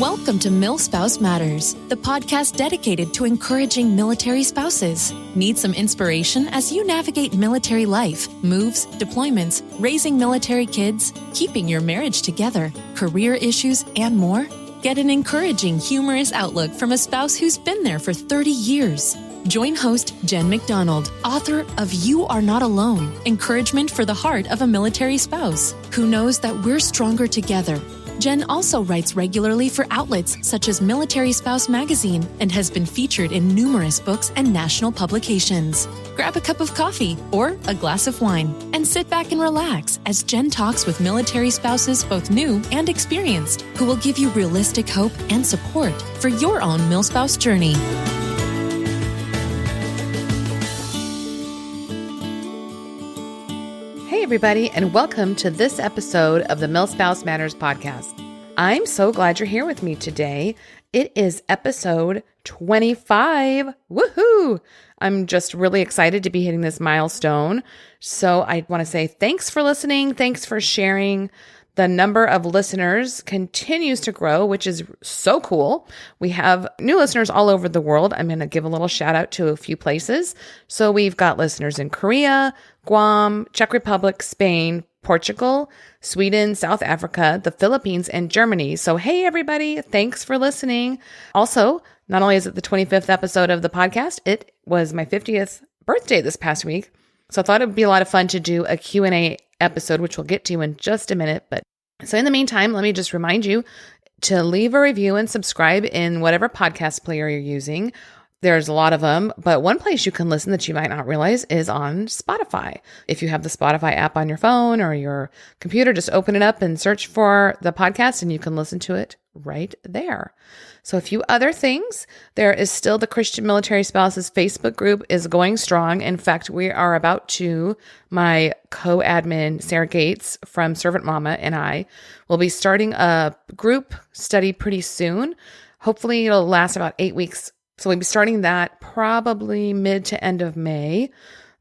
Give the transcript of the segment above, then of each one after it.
Welcome to MilSpouse Matters, the podcast dedicated to encouraging military spouses. Need some inspiration as you navigate military life, moves, deployments, raising military kids, keeping your marriage together, career issues, and more? Get an encouraging, humorous outlook from a spouse who's been there for 30 years. Join host Jen McDonald, author of You Are Not Alone, Encouragement for the Heart of a Military Spouse, who knows that we're stronger together. Jen also writes regularly for outlets such as Military Spouse Magazine and has been featured in numerous books and national publications. Grab a cup of coffee or a glass of wine and sit back and relax as Jen talks with military spouses both new and experienced who will give you realistic hope and support for your own MilSpouse journey. Hey everybody, and welcome to this episode of the MilSpouse Matters podcast. I'm so glad you're here with me today. It is episode 25. Woohoo! I'm just really excited to be hitting this milestone. So I want to say thanks for listening. Thanks for sharing. The number of listeners continues to grow, which is so cool. We have new listeners all over the world. I'm going to give a little shout out to a few places. So we've got listeners in Korea, Guam, Czech Republic, Spain, Portugal, Sweden, South Africa, the Philippines, and Germany. So hey, everybody, thanks for listening. Also, not only is it the 25th episode of the podcast, it was my 50th birthday this past week. So I thought it would be a lot of fun to do a Q&A episode, which we'll get to in just a minute. But so in the meantime, let me just remind you to leave a review and subscribe in whatever podcast player you're using. There's a lot of them, but one place you can listen that you might not realize is on Spotify. If you have the Spotify app on your phone or your computer, just open it up and search for the podcast and you can listen to it right there. So a few other things. There is still the Christian Military Spouses Facebook group is going strong. In fact, we are about to, my co-admin Sarah Gates from Servant Mama and I will be starting a group study pretty soon. Hopefully it'll last about 8 weeks. So we'll be starting that probably mid to end of May.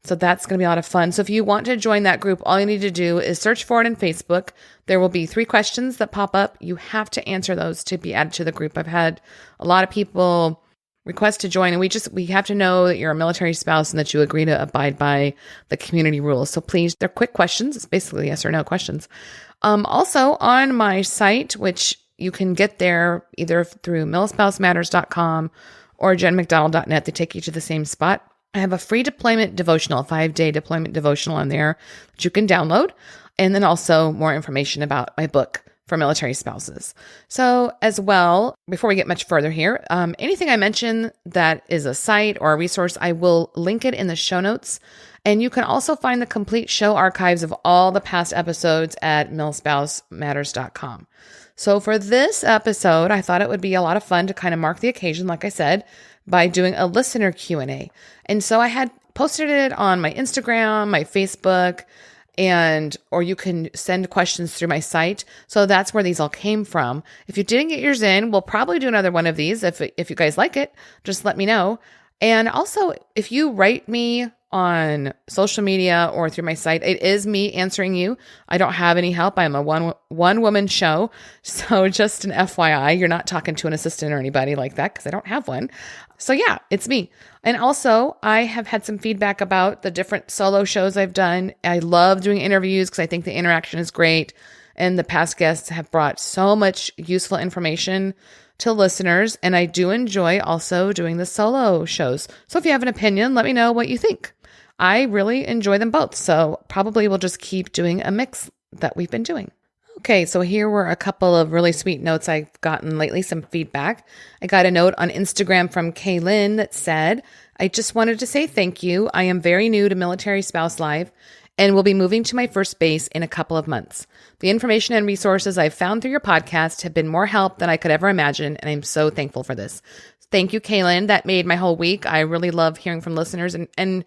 So that's going to be a lot of fun. So if you want to join that group, all you need to do is search for it on Facebook. There will be 3 questions that pop up. You have to answer those to be added to the group. I've had a lot of people request to join, and we have to know that you're a military spouse and that you agree to abide by the community rules. So please, they're quick questions. It's basically yes or no questions. Also on my site, which you can get there either through milspousematters.com or jenmcdonald.net. They take you to the same spot. I have a free deployment devotional, a 5-day deployment devotional on there that you can download. And then also more information about my book for military spouses. So as well, before we get much further here, anything I mention that is a site or a resource, I will link it in the show notes. And you can also find the complete show archives of all the past episodes at milspousematters.com. So for this episode, I thought it would be a lot of fun to kind of mark the occasion, like I said, by doing a listener Q&A. And so I had posted it on my Instagram, my Facebook, or you can send questions through my site. So that's where these all came from. If you didn't get yours in, we'll probably do another one of these. If you guys like it, just let me know. And also, if you write me on social media or through my site, it is me answering you. I don't have any help. I'm a one woman show. So just an FYI, you're not talking to an assistant or anybody like that because I don't have one. So yeah, it's me. And also I have had some feedback about the different solo shows I've done. I love doing interviews because I think the interaction is great. And the past guests have brought so much useful information to listeners. And I do enjoy also doing the solo shows. So if you have an opinion, let me know what you think. I really enjoy them both. So probably we'll just keep doing a mix that we've been doing. Okay, so here were a couple of really sweet notes I've gotten lately, some feedback. I got a note on Instagram from Kaylin that said, I just wanted to say thank you. I am very new to Military Spouse Life and will be moving to my first base in a couple of months. The information and resources I've found through your podcast have been more help than I could ever imagine, and I'm so thankful for this. Thank you, Kaylin. That made my whole week. I really love hearing from listeners, and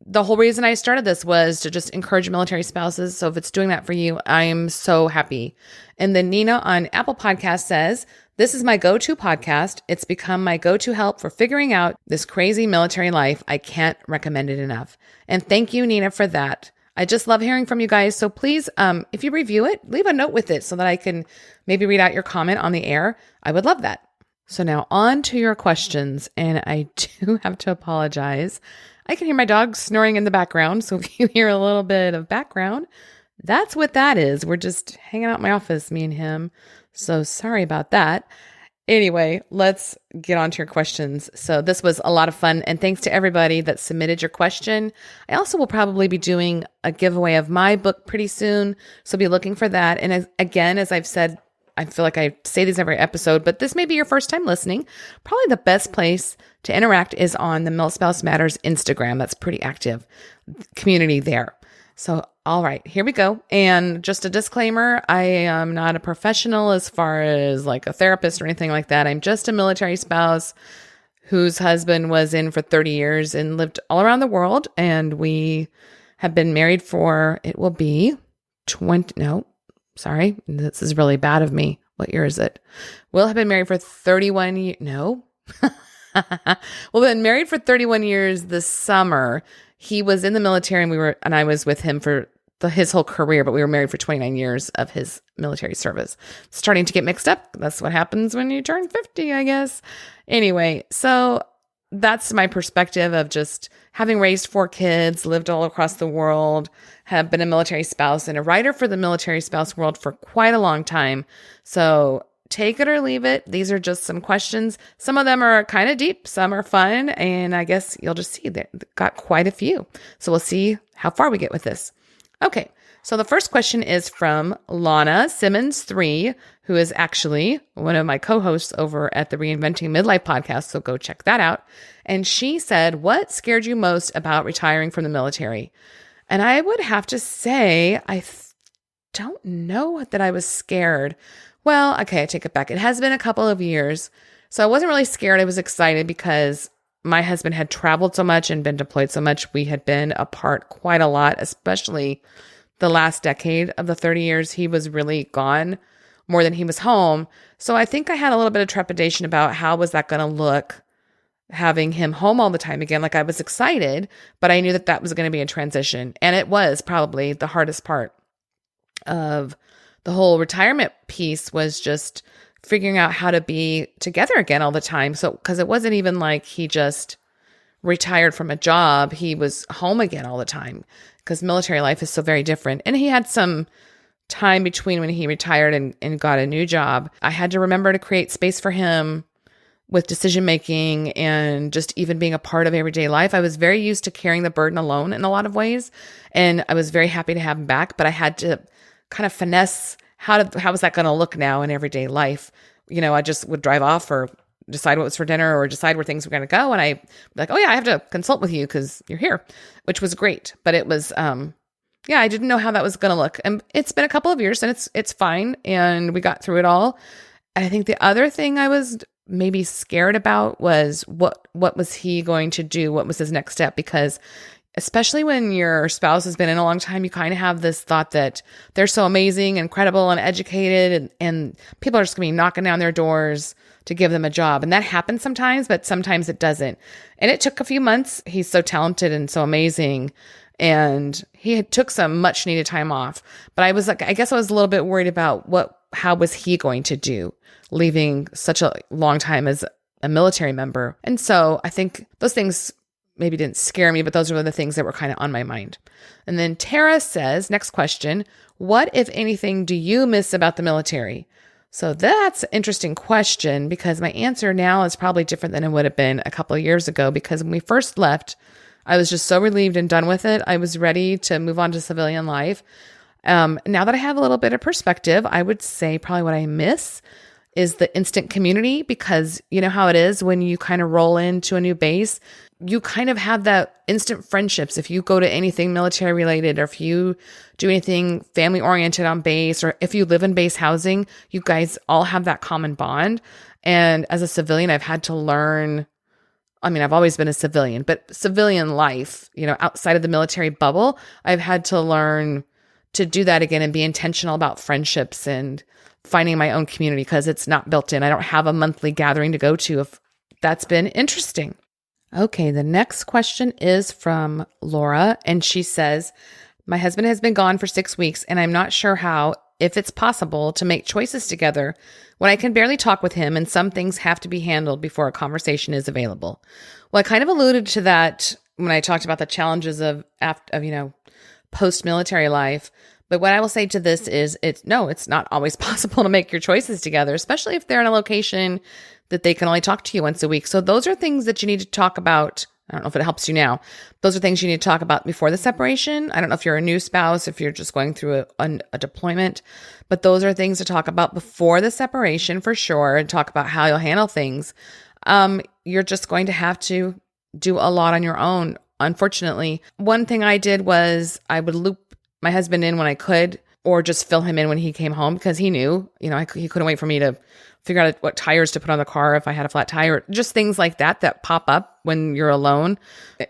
the whole reason I started this was to just encourage military spouses. So if it's doing that for you, I'm so happy. And then Nina on Apple Podcast says, this is my go-to podcast. It's become my go-to help for figuring out this crazy military life. I can't recommend it enough. And thank you, Nina, for that. I just love hearing from you guys. So please, if you review it, leave a note with it so that I can maybe read out your comment on the air. I would love that. So now on to your questions. And I do have to apologize. I can hear my dog snoring in the background. So if you hear a little bit of background, that's what that is. We're just hanging out in my office, me and him. So sorry about that. Anyway, let's get on to your questions. So this was a lot of fun. And thanks to everybody that submitted your question. I also will probably be doing a giveaway of my book pretty soon. So be looking for that. And again, as I've said, I feel like I say these every episode, but this may be your first time listening. Probably the best place to interact is on the Milspouse Matters Instagram. That's pretty active community there. So, all right, here we go. And just a disclaimer, I am not a professional as far as like a therapist or anything like that. I'm just a military spouse whose husband was in for 30 years and lived all around the world. And we have been married for, it will be 20, no, sorry, this is really bad of me. What year is it? We'll have been married for 31 years. No. We've been married for 31 years this summer. He was in the military and I was with him for his whole career, but we were married for 29 years of his military service. Starting to get mixed up. That's what happens when you turn 50, I guess. Anyway, so that's my perspective of just having raised 4 kids, lived all across the world, have been a military spouse and a writer for the military spouse world for quite a long time. So take it or leave it. These are just some questions. Some of them are kind of deep. Some are fun. And I guess you'll just see that got quite a few. So we'll see how far we get with this. Okay. So the first question is from Lana Simmons 3, who is actually one of my co-hosts over at the Reinventing Midlife podcast. So go check that out. And she said, what scared you most about retiring from the military? And I would have to say, I don't know that I was scared. Well, okay, I take it back. It has been a couple of years. So I wasn't really scared. I was excited because my husband had traveled so much and been deployed so much. We had been apart quite a lot, especially the last decade of the 30 years. He was really gone more than he was home. So I think I had a little bit of trepidation about how was that going to look having him home all the time again. Like I was excited, but I knew that that was going to be a transition. And it was probably the hardest part of the whole retirement piece, was just figuring out how to be together again all the time. So, because it wasn't even like he just retired from a job, he was home again all the time because military life is so very different. And he had some time between when he retired and got a new job. I had to remember to create space for him with decision making and just even being a part of everyday life. I was very used to carrying the burden alone in a lot of ways. And I was very happy to have him back, but I had to kind of finesse how was that going to look now in everyday life? You know, I just would drive off or decide what was for dinner or decide where things were going to go. And I'd be like, oh yeah, I have to consult with you because you're here, which was great. But it was, I didn't know how that was going to look. And it's been a couple of years and it's fine. And we got through it all. And I think the other thing I was maybe scared about was what was he going to do? What was his next step? Because especially when your spouse has been in a long time, you kind of have this thought that they're so amazing, incredible, and educated, and people are just going to be knocking down their doors to give them a job. And that happens sometimes, but sometimes it doesn't. And it took a few months. He's so talented and so amazing. And he took some much needed time off. But I was like, I guess I was a little bit worried about how was he going to do, leaving such a long time as a military member. And so I think those things maybe didn't scare me, but those were the things that were kind of on my mind. And then Tara says, next question, what, if anything, do you miss about the military? So that's an interesting question because my answer now is probably different than it would have been a couple of years ago, because when we first left, I was just so relieved and done with it. I was ready to move on to civilian life. Now that I have a little bit of perspective, I would say probably what I miss is the instant community, because you know how it is when you kind of roll into a new base, you kind of have that instant friendships. If you go to anything military related, or if you do anything family oriented on base, or if you live in base housing, you guys all have that common bond. And as a civilian, I've had to learn, I mean, I've always been a civilian, but civilian life, you know, outside of the military bubble, I've had to learn to do that again and be intentional about friendships and finding my own community, because it's not built in. I don't have a monthly gathering to go to. If that's been interesting. Okay, the next question is from Laura, and she says, My husband has been gone for 6 weeks, and I'm not sure how, if it's possible, to make choices together when I can barely talk with him and some things have to be handled before a conversation is available. Well, I kind of alluded to that when I talked about the challenges of post-military life. But what I will say to this is it's not always possible to make your choices together, especially if they're in a location that they can only talk to you once a week. So those are things that you need to talk about. I don't know if it helps you now. Those are things you need to talk about before the separation. I don't know if you're a new spouse, if you're just going through a deployment, but those are things to talk about before the separation for sure, and talk about how you'll handle things. You're just going to have to do a lot on your own. Unfortunately, one thing I did was I would loop my husband in when I could, or just fill him in when he came home, because he knew, he couldn't wait for me to figure out what tires to put on the car if I had a flat tire, just things like that pop up when you're alone,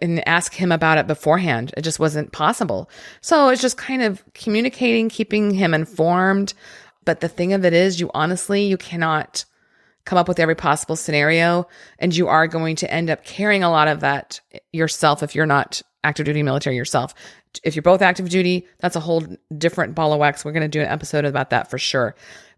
and ask him about it beforehand. It just wasn't possible. So it's just kind of communicating, keeping him informed. But the thing of it is, you cannot come up with every possible scenario, and you are going to end up carrying a lot of that yourself if you're not active duty military yourself. If you're both active duty, that's a whole different ball of wax. We're going to do an episode about that for sure.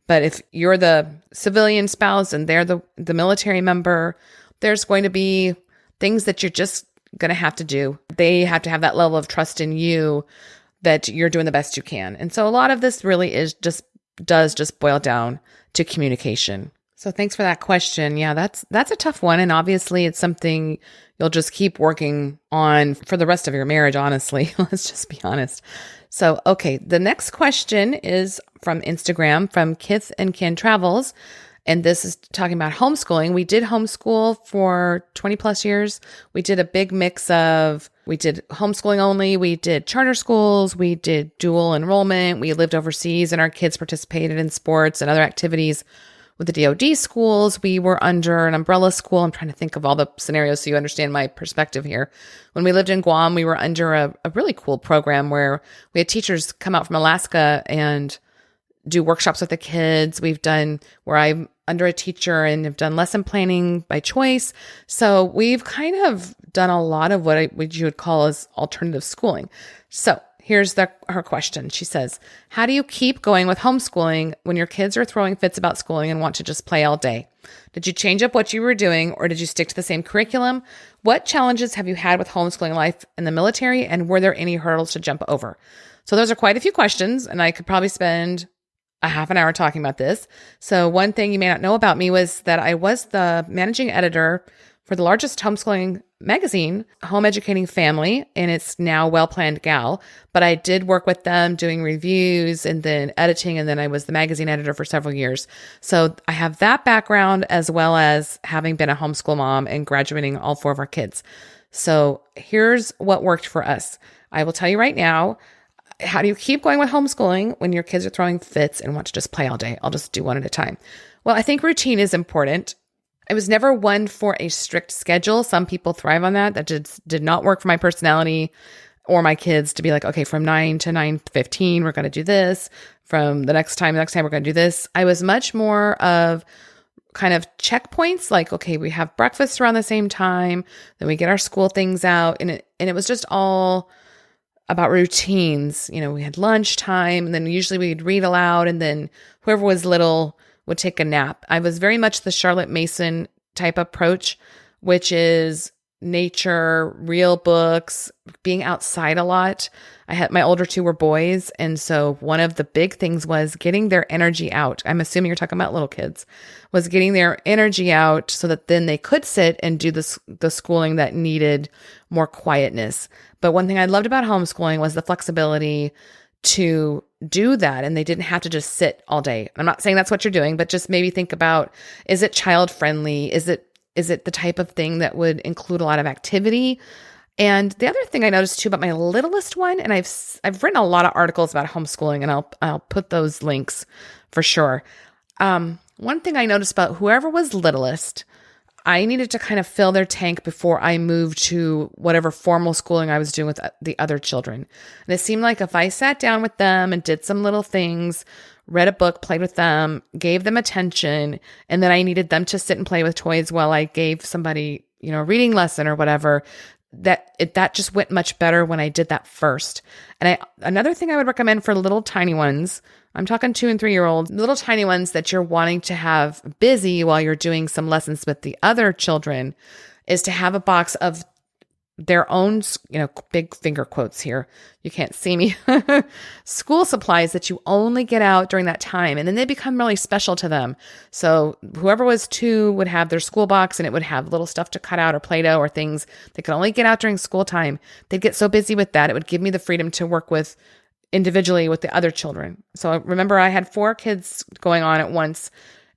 But if you're the civilian spouse and they're the military member, there's going to be things that you're just going to have to do. They have to have that level of trust in you that you're doing the best you can. And so a lot of this really does just boil down to communication. So thanks for that question. Yeah, that's a tough one. And obviously it's something you'll just keep working on for the rest of your marriage, honestly. Let's just be honest. So, okay, the next question is from Instagram, from Kith and Kin Travels. And this is talking about homeschooling. We did homeschool for 20 plus years. We did a big mix of, we did homeschooling only. We did charter schools. We did dual enrollment. We lived overseas and our kids participated in sports and other activities with the DoD schools. We were under an umbrella school. I'm trying to think of all the scenarios so you understand my perspective here. When we lived in Guam, we were under a really cool program where we had teachers come out from Alaska and do workshops with the kids. We've done where I'm under a teacher and have done lesson planning by choice. So we've kind of done a lot of what you would call as alternative schooling. So here's her question. She says, how do you keep going with homeschooling when your kids are throwing fits about schooling and want to just play all day? Did you change up what you were doing, or did you stick to the same curriculum? What challenges have you had with homeschooling life in the military, and were there any hurdles to jump over? So those are quite a few questions, and I could probably spend a half an hour talking about this. So one thing you may not know about me was that I was the managing editor for the largest homeschooling magazine, Home Educating Family, and it's now Well Planned Gal. But I did work with them doing reviews and then editing, and then I was the magazine editor for several years. So I have that background, as well as having been a homeschool mom and graduating all 4 of our kids. So here's what worked for us. I will tell you right now, how do you keep going with homeschooling when your kids are throwing fits and want to just play all day? I'll just do one at a time. Well, I think routine is important. I was never one for a strict schedule. Some people thrive on that. That did not work for my personality or my kids, to be like, okay, from 9 to 9:15, we're going to do this. From the next time, we're going to do this. I was much more of kind of checkpoints, like, okay, we have breakfast around the same time, then we get our school things out. And it was just all about routines. We had lunchtime, and then usually we'd read aloud, and then whoever was little would take a nap. I was very much the Charlotte Mason type approach, which is nature, real books, being outside a lot. My older 2 were boys. And so one of the big things was getting their energy out. I'm assuming you're talking about little kids, was getting their energy out so that then they could sit and do the schooling that needed more quietness. But one thing I loved about homeschooling was the flexibility to do that. And they didn't have to just sit all day. I'm not saying that's what you're doing, but just maybe think about, is it child friendly? Is it the type of thing that would include a lot of activity? And the other thing I noticed too about my littlest one, and I've written a lot of articles about homeschooling, and I'll put those links for sure. One thing I noticed about whoever was littlest, I needed to kind of fill their tank before I moved to whatever formal schooling I was doing with the other children. And it seemed like if I sat down with them and did some little things, read a book, played with them, gave them attention, and then I needed them to sit and play with toys while I gave somebody, a reading lesson or whatever, that just went much better when I did that first. And another thing I would recommend for little tiny ones, I'm talking 2 and 3 year olds, little tiny ones that you're wanting to have busy while you're doing some lessons with the other children, is to have a box of their own, big finger quotes here. You can't see me. School supplies that you only get out during that time. And then they become really special to them. So whoever was 2 would have their school box, and it would have little stuff to cut out or Play-Doh or things they could only get out during school time. They'd get so busy with that. It would give me the freedom to work with individually with the other children. So remember, I had 4 kids going on at once,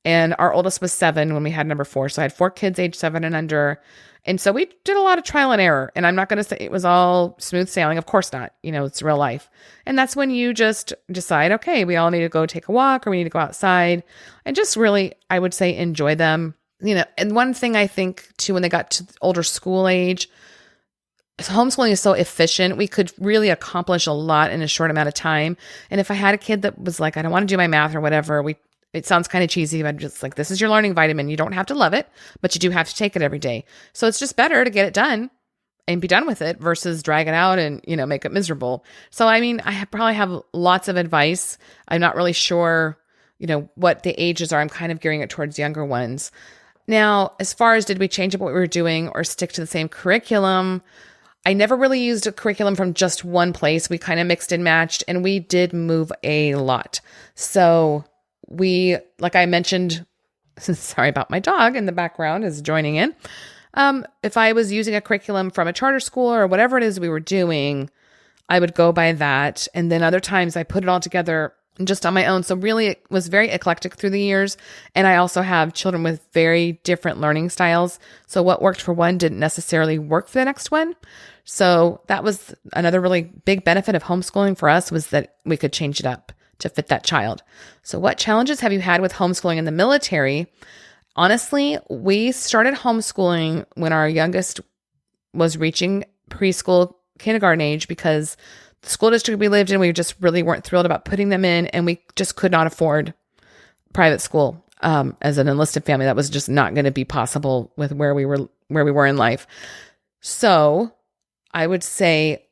and our oldest was 7 when we had number 4. So I had 4 kids age 7 and under. And so we did a lot of trial and error. And I'm not going to say it was all smooth sailing. Of course not. It's real life. And that's when you just decide, okay, we all need to go take a walk, or we need to go outside and just really, I would say, enjoy them. And one thing I think too, when they got to older school age, homeschooling is so efficient. We could really accomplish a lot in a short amount of time. And if I had a kid that was like, I don't want to do my math or whatever, it sounds kind of cheesy, but just like, this is your learning vitamin. You don't have to love it, but you do have to take it every day. So it's just better to get it done and be done with it versus drag it out and, make it miserable. So, I probably have lots of advice. I'm not really sure, what the ages are. I'm kind of gearing it towards younger ones. Now, as far as did we change up what we were doing or stick to the same curriculum, I never really used a curriculum from just one place. We kind of mixed and matched, and we did move a lot. So we, like I mentioned, sorry about my dog in the background is joining in. If I was using a curriculum from a charter school or whatever it is we were doing, I would go by that. And then other times I put it all together just on my own. So really it was very eclectic through the years. And I also have children with very different learning styles. So what worked for one didn't necessarily work for the next one. So that was another really big benefit of homeschooling for us, was that we could change it up to fit that child. So what challenges have you had with homeschooling in the military? Honestly, we started homeschooling when our youngest was reaching preschool, kindergarten age, because the school district we lived in, we just really weren't thrilled about putting them in, and we just could not afford private school. As an enlisted family, that was just not going to be possible with where we were in life. So I would say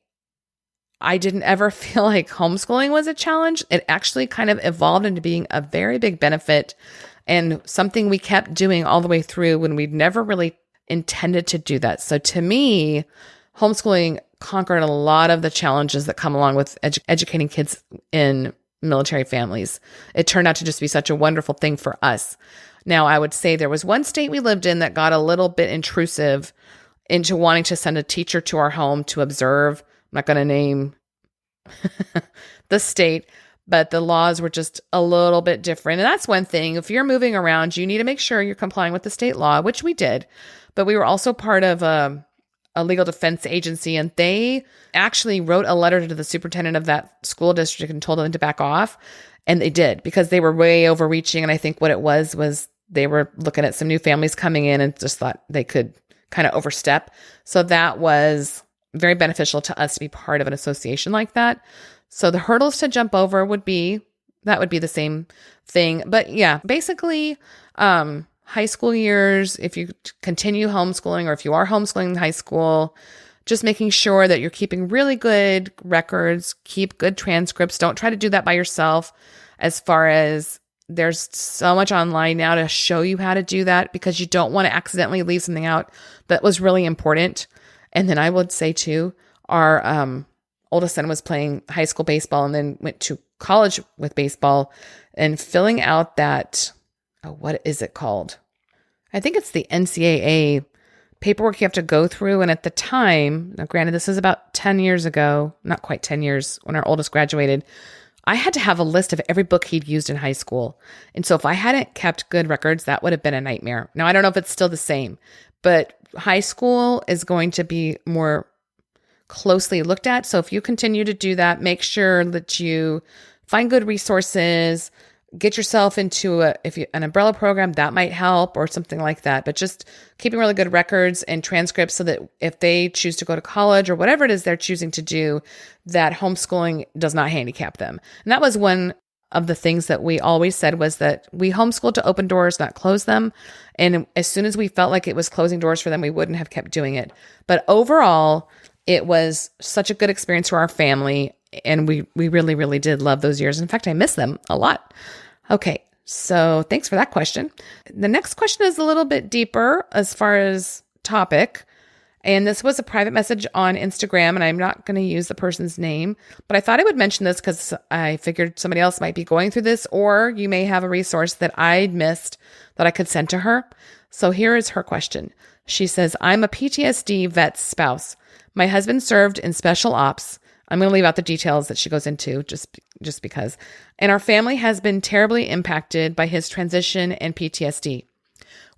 I didn't ever feel like homeschooling was a challenge. It actually kind of evolved into being a very big benefit and something we kept doing all the way through when we'd never really intended to do that. So to me, homeschooling conquered a lot of the challenges that come along with educating kids in military families. It turned out to just be such a wonderful thing for us. Now, I would say there was one state we lived in that got a little bit intrusive into wanting to send a teacher to our home to observe. I'm not going to name the state, but the laws were just a little bit different. And that's one thing. If you're moving around, you need to make sure you're complying with the state law, which we did. But we were also part of a legal defense agency, and they actually wrote a letter to the superintendent of that school district and told them to back off. And they did, because they were way overreaching. And I think what it was they were looking at some new families coming in and just thought they could kind of overstep. So that was very beneficial to us to be part of an association like that. So the hurdles to jump over would be the same thing. But yeah, basically, high school years, if you continue homeschooling, or if you are homeschooling in high school, just making sure that you're keeping really good records, keep good transcripts. Don't try to do that by yourself. As far as there's so much online now to show you how to do that, because you don't want to accidentally leave something out that was really important. And then I would say too, our oldest son was playing high school baseball and then went to college with baseball, and filling out that, what is it called? I think it's the NCAA paperwork you have to go through. And at the time, now granted, this is about 10 years ago, not quite 10 years, when our oldest graduated, I had to have a list of every book he'd used in high school. And so if I hadn't kept good records, that would have been a nightmare. Now, I don't know if it's still the same, but high school is going to be more closely looked at. So if you continue to do that, make sure that you find good resources, get yourself into an umbrella program that might help, or something like that. But just keeping really good records and transcripts so that if they choose to go to college or whatever it is they're choosing to do, that homeschooling does not handicap them. And that was one of the things that we always said was that we homeschooled to open doors, not close them. And as soon as we felt like it was closing doors for them, we wouldn't have kept doing it. But overall, it was such a good experience for our family. And we really, really did love those years. In fact, I miss them a lot. Okay, so thanks for that question. The next question is a little bit deeper as far as topic. And this was a private message on Instagram, and I'm not going to use the person's name, but I thought I would mention this because I figured somebody else might be going through this, or you may have a resource that I'd missed that I could send to her. So here is her question. She says, I'm a PTSD vet's spouse. My husband served in special ops. I'm going to leave out the details that she goes into just because. And our family has been terribly impacted by his transition and PTSD.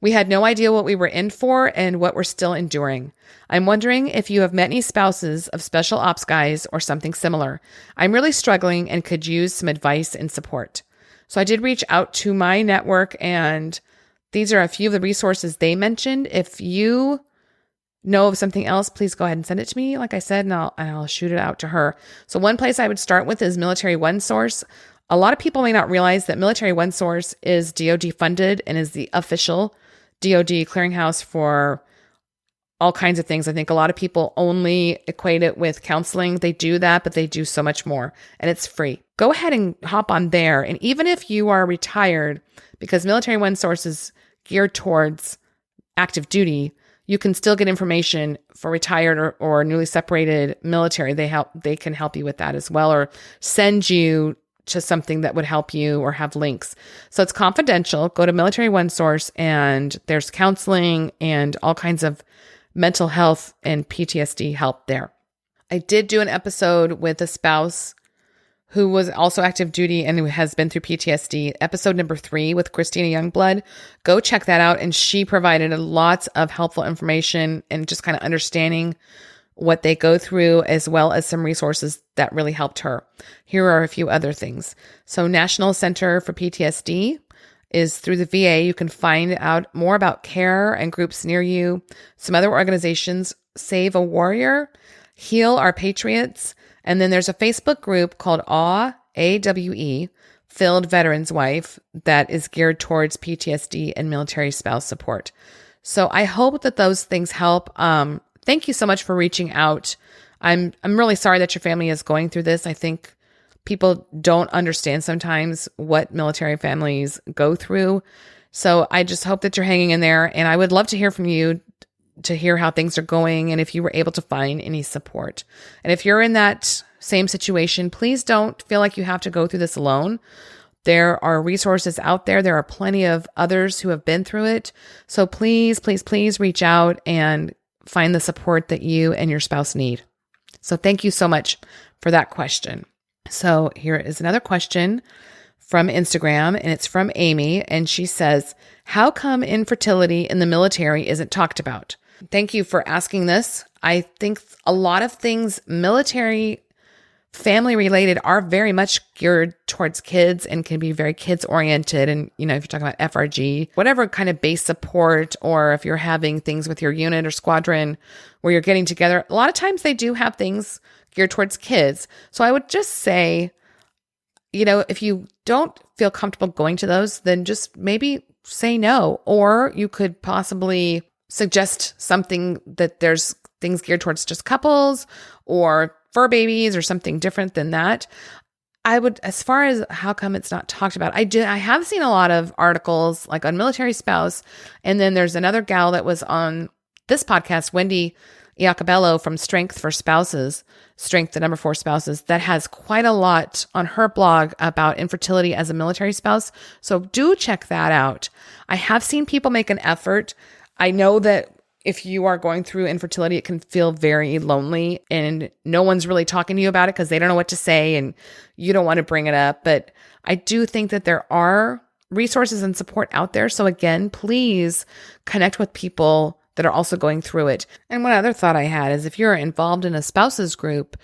We had no idea what we were in for and what we're still enduring. I'm wondering if you have met any spouses of special ops guys or something similar. I'm really struggling and could use some advice and support. So I did reach out to my network, and these are a few of the resources they mentioned. If you know of something else, please go ahead and send it to me, like I said, and I'll shoot it out to her. So one place I would start with is Military One Source. A lot of people may not realize that Military One Source is DoD funded and is the official DoD clearinghouse for all kinds of things. I think a lot of people only equate it with counseling. They do that, but they do so much more, and it's free. Go ahead and hop on there. And even if you are retired, because Military One Source is geared towards active duty, you can still get information for retired or newly separated military. They can help you with that as well, or send you to something that would help you or have links. So it's confidential. Go to Military One Source, and there's counseling and all kinds of mental health and PTSD help there. I did do an episode with a spouse who was also active duty and who has been through PTSD, episode number 3 with Christina Youngblood. Go check that out. And she provided lots of helpful information and just kind of understanding what they go through, as well as some resources that really helped her. Here are a few other things. So National Center for PTSD is through the VA. You can find out more about care and groups near you. Some other organizations, Save a Warrior, Heal Our Patriots. And then there's a Facebook group called AWE, Filled Veteran's Wife, that is geared towards PTSD and military spouse support. So I hope that those things help. Thank you so much for reaching out. I'm really sorry that your family is going through this. I think people don't understand sometimes what military families go through. So I just hope that you're hanging in there. And I would love to hear from you, to hear how things are going and if you were able to find any support. And if you're in that same situation, please don't feel like you have to go through this alone. There are resources out there. There are plenty of others who have been through it. So please, please, please reach out and find the support that you and your spouse need. So thank you so much for that question. So here is another question from Instagram, and it's from Amy. And she says, how come infertility in the military isn't talked about? Thank you for asking this. I think a lot of things military family related are very much geared towards kids and can be very kids oriented. And, if you're talking about FRG, whatever kind of base support, or if you're having things with your unit or squadron where you're getting together, a lot of times they do have things geared towards kids. So I would just say, if you don't feel comfortable going to those, then just maybe say no, or you could possibly suggest something that there's things geared towards just couples or fur babies or something different than that. I would, as far as how come it's not talked about, I have seen a lot of articles like on military spouse. And then there's another gal that was on this podcast, Wendy Iacobello from Strength for Spouses, Strength, the number 4 spouses, that has quite a lot on her blog about infertility as a military spouse. So do check that out. I have seen people make an effort. I know that if you are going through infertility, it can feel very lonely and no one's really talking to you about it because they don't know what to say and you don't want to bring it up. But I do think that there are resources and support out there. So again, please connect with people that are also going through it. And one other thought I had is if you're involved in a spouses group,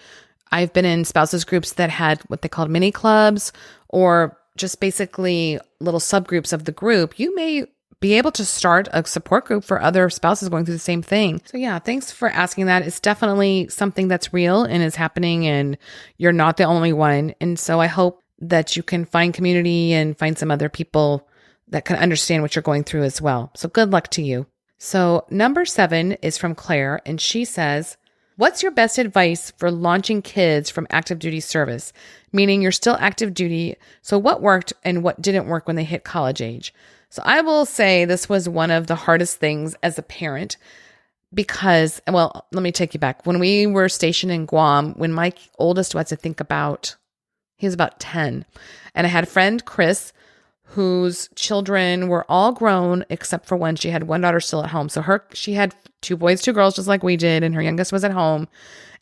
I've been in spouses groups that had what they called mini clubs or just basically little subgroups of the group. You may be able to start a support group for other spouses going through the same thing. So yeah, thanks for asking that. It's definitely something that's real and is happening, and you're not the only one. And so I hope that you can find community and find some other people that can understand what you're going through as well. So good luck to you. So number 7 is from Claire, and she says, what's your best advice for launching kids from active duty service? Meaning you're still active duty. So what worked and what didn't work when they hit college age? So I will say this was one of the hardest things as a parent because, well, let me take you back. When we were stationed in Guam, when my oldest was, he was about 10. And I had a friend, Chris, whose children were all grown except for one. She had one daughter still at home. So she had 2 boys, 2 girls, just like we did. And her youngest was at home.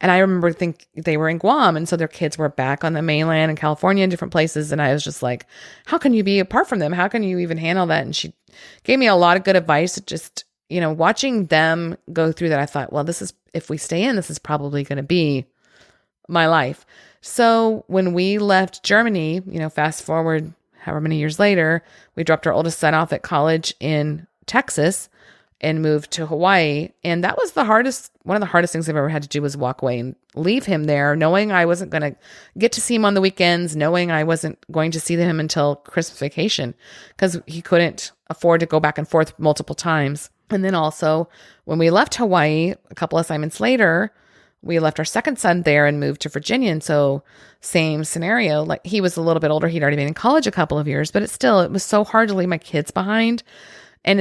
And I remember they were in Guam. And so their kids were back on the mainland in California in different places. And I was just like, how can you be apart from them? How can you even handle that? And she gave me a lot of good advice. Just, watching them go through that, I thought, well, if we stay in, this is probably going to be my life. So when we left Germany, fast forward however many years later, we dropped our oldest son off at college in Texas and moved to Hawaii. And that was one of the hardest things I've ever had to do was walk away and leave him there, knowing I wasn't going to get to see him on the weekends, knowing I wasn't going to see him until Christmas vacation because he couldn't afford to go back and forth multiple times. And then also when we left Hawaii, a couple assignments later, we left our second son there and moved to Virginia. And so same scenario, like he was a little bit older. He'd already been in college a couple of years, but it was so hard to leave my kids behind. And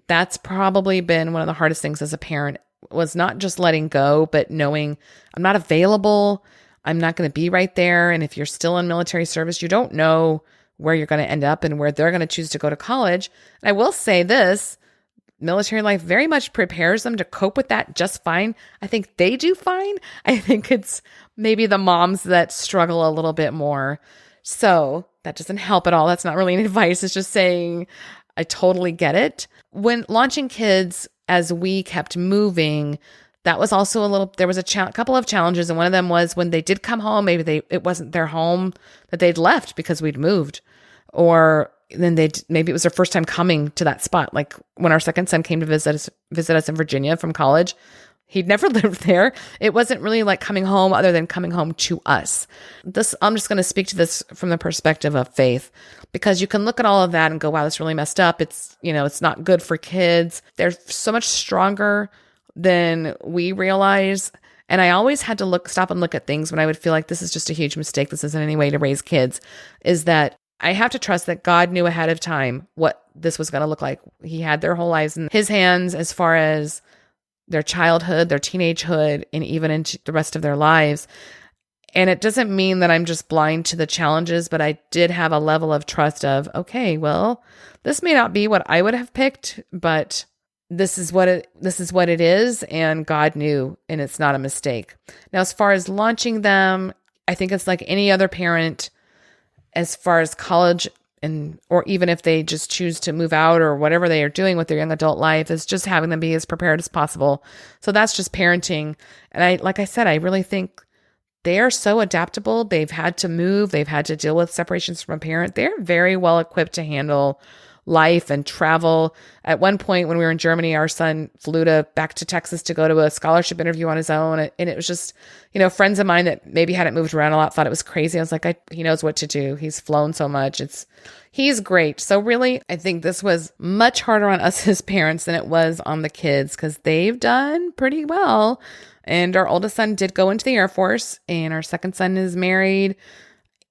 that's probably been one of the hardest things as a parent was not just letting go, but knowing I'm not available. I'm not going to be right there. And if you're still in military service, you don't know where you're going to end up and where they're going to choose to go to college. And I will say this, military life very much prepares them to cope with that just fine. I think they do fine. I think it's maybe the moms that struggle a little bit more. So that doesn't help at all. That's not really an advice. It's just saying I totally get it. When launching kids, as we kept moving, that was also there was a couple of challenges. And one of them was when they did come home, maybe it wasn't their home that they'd left because we'd moved, or then maybe it was their first time coming to that spot. Like when our second son came to visit us in Virginia from college, he'd never lived there. It wasn't really like coming home other than coming home to us. I'm just going to speak to this from the perspective of faith, because you can look at all of that and go, wow, that's really messed up. It's not good for kids. They're so much stronger than we realize. And I always had to stop and look at things when I would feel like this is just a huge mistake. This isn't any way to raise kids, is that I have to trust that God knew ahead of time what this was going to look like. He had their whole lives in his hands as far as their childhood, their teenagehood, and even into the rest of their lives. And it doesn't mean that I'm just blind to the challenges, but I did have a level of trust of, okay, well, this may not be what I would have picked, but this is what it is. And God knew, and it's not a mistake. Now, as far as launching them, I think it's like any other parent. As far as college or even if they just choose to move out or whatever they are doing with their young adult life, is just having them be as prepared as possible. So that's just parenting. And like I said, I really think they are so adaptable. They've had to move. They've had to deal with separations from a parent. They're very well equipped to handle life and travel. At one point when we were in Germany, our son flew back to Texas to go to a scholarship interview on his own. And it was just, friends of mine that maybe hadn't moved around a lot thought it was crazy. I was like, he knows what to do. He's flown so much. He's great. So really, I think this was much harder on us as parents than it was on the kids, because they've done pretty well. And our oldest son did go into the Air Force, and our second son is married,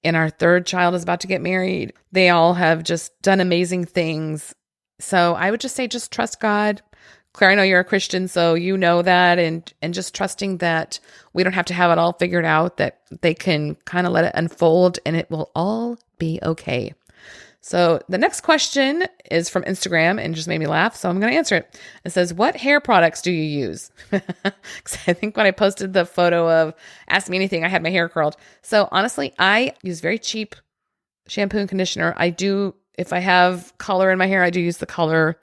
and our third child is about to get married. They all have just done amazing things. So I would just say, just trust God. Claire, I know you're a Christian, so you know that, and just trusting that we don't have to have it all figured out, that they can kind of let it unfold and it will all be okay. So the next question is from Instagram and just made me laugh, so I'm going to answer it. It says, what hair products do you use? Because I think when I posted the photo of Ask Me Anything, I had my hair curled. So honestly, I use very cheap shampoo and conditioner. If I have color in my hair, I do use the color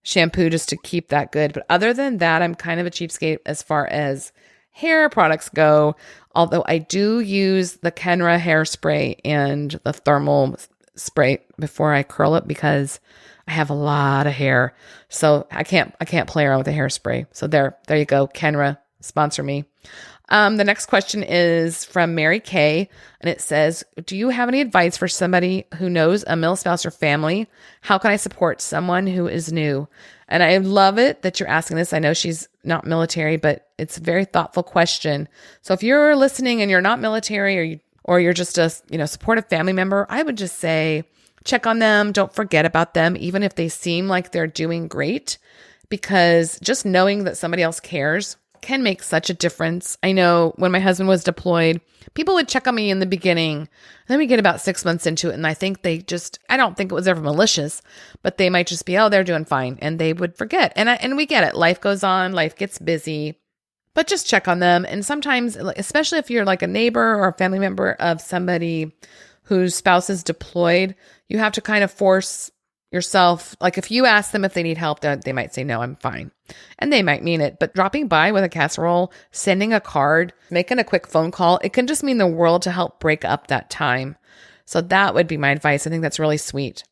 shampoo just to keep that good. But other than that, I'm kind of a cheapskate as far as hair products go. Although I do use the Kenra hairspray and the thermal spray before I curl it, because I have a lot of hair. So I can't play around with the hairspray. So there you go. Kenra, sponsor me. The next question is from Mary Kay, and it says, do you have any advice for somebody who knows a mil spouse or family? How can I support someone who is new? And I love it that you're asking this. I know she's not military, but it's a very thoughtful question. So if you're listening and you're not military or you're just a supportive family member, I would just say check on them. Don't forget about them, even if they seem like they're doing great, because just knowing that somebody else cares can make such a difference. I know when my husband was deployed, people would check on me in the beginning. Then we get about 6 months into it, and I think I don't think it was ever malicious, but they might just be, oh, they're doing fine, and they would forget. And we get it. Life goes on. Life gets busy. But just check on them. And sometimes, especially if you're like a neighbor or a family member of somebody whose spouse is deployed, you have to kind of force yourself. Like if you ask them if they need help, they might say, no, I'm fine. And they might mean it. But dropping by with a casserole, sending a card, making a quick phone call, it can just mean the world to help break up that time. So that would be my advice. I think that's really sweet.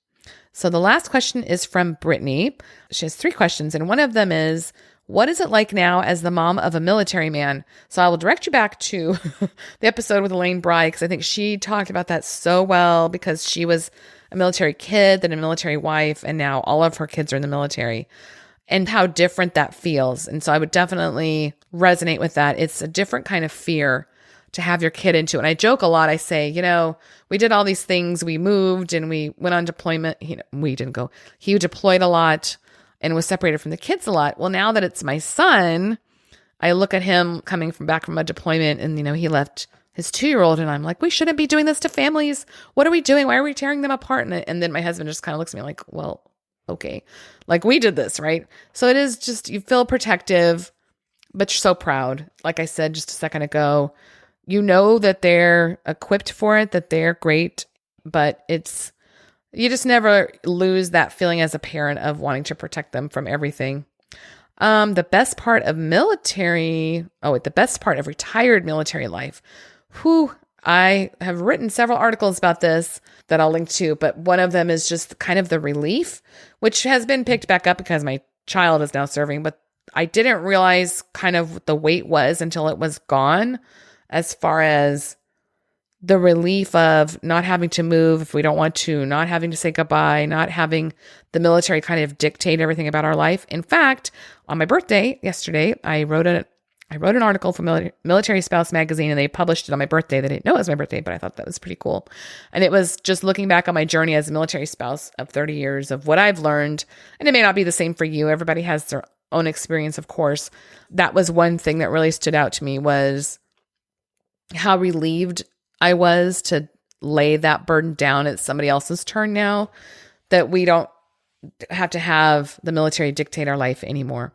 So the last question is from Brittany. She has 3 questions. And one of them is, what is it like now as the mom of a military man? So I will direct you back to the episode with Elaine Bry, because I think she talked about that so well, because she was a military kid, then a military wife, and now all of her kids are in the military, and how different that feels. And so I would definitely resonate with that. It's a different kind of fear to have your kid into. And I joke a lot. I say, we did all these things. We moved and we went on deployment. We didn't go. He deployed a lot and was separated from the kids a lot. Well, now that it's my son, I look at him coming back from a deployment, and, he left his 2-year-old, and I'm like, we shouldn't be doing this to families. What are we doing? Why are we tearing them apart? And then my husband just kind of looks at me like, well, okay, like we did this, right? So it is just, you feel protective, but you're so proud. Like I said just a second ago, you know that they're equipped for it, that they're great, but you just never lose that feeling as a parent of wanting to protect them from everything. The best part of retired military life. I have written several articles about this that I'll link to, but one of them is just kind of the relief, which has been picked back up because my child is now serving, but I didn't realize kind of what the weight was until it was gone, as far as the relief of not having to move if we don't want to, not having to say goodbye, not having the military kind of dictate everything about our life. In fact, on my birthday yesterday, I wrote an article for Military Spouse magazine, and they published it on my birthday. They didn't know it was my birthday, but I thought that was pretty cool. And it was just looking back on my journey as a military spouse of 30 years of what I've learned. And it may not be the same for you. Everybody has their own experience, of course. That was one thing that really stood out to me, was how relieved I was to lay that burden down. It's somebody else's turn now, that we don't have to have the military dictate our life anymore.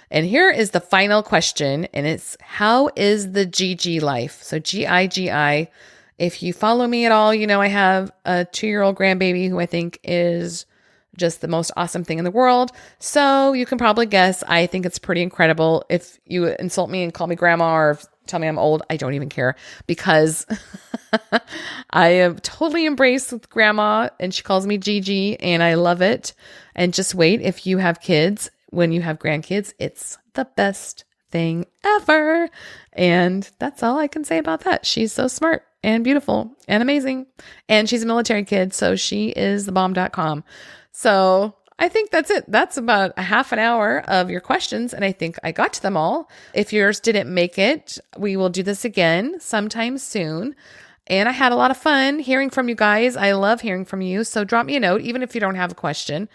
And here is the final question, and it's, how is the Gigi life? So Gigi. If you follow me at all, I have a 2-year-old grandbaby who I think is just the most awesome thing in the world. So you can probably guess, I think it's pretty incredible. If you insult me and call me grandma or tell me I'm old, I don't even care, because I am totally embraced with grandma, and she calls me Gigi, and I love it. And just wait, if you have kids, when you have grandkids, it's the best thing ever. And that's all I can say about that. She's so smart and beautiful and amazing. And she's a military kid, so she is the bomb.com. So I think that's it. That's about a half an hour of your questions, and I think I got to them all. If yours didn't make it, we will do this again sometime soon. And I had a lot of fun hearing from you guys. I love hearing from you. So drop me a note, even if you don't have a question,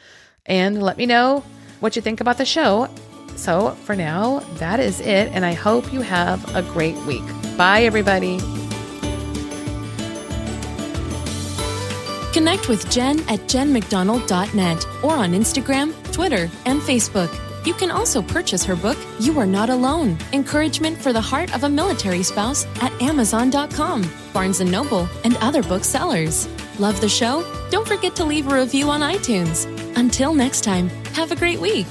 and let me know what you think about the show. So for now, that is it. And I hope you have a great week. Bye, everybody. Connect with Jen at jenmcdonald.net or on Instagram, Twitter, and Facebook. You can also purchase her book, You Are Not Alone, Encouragement for the Heart of a Military Spouse, at Amazon.com, Barnes & Noble, and other booksellers. Love the show? Don't forget to leave a review on iTunes. Until next time, have a great week.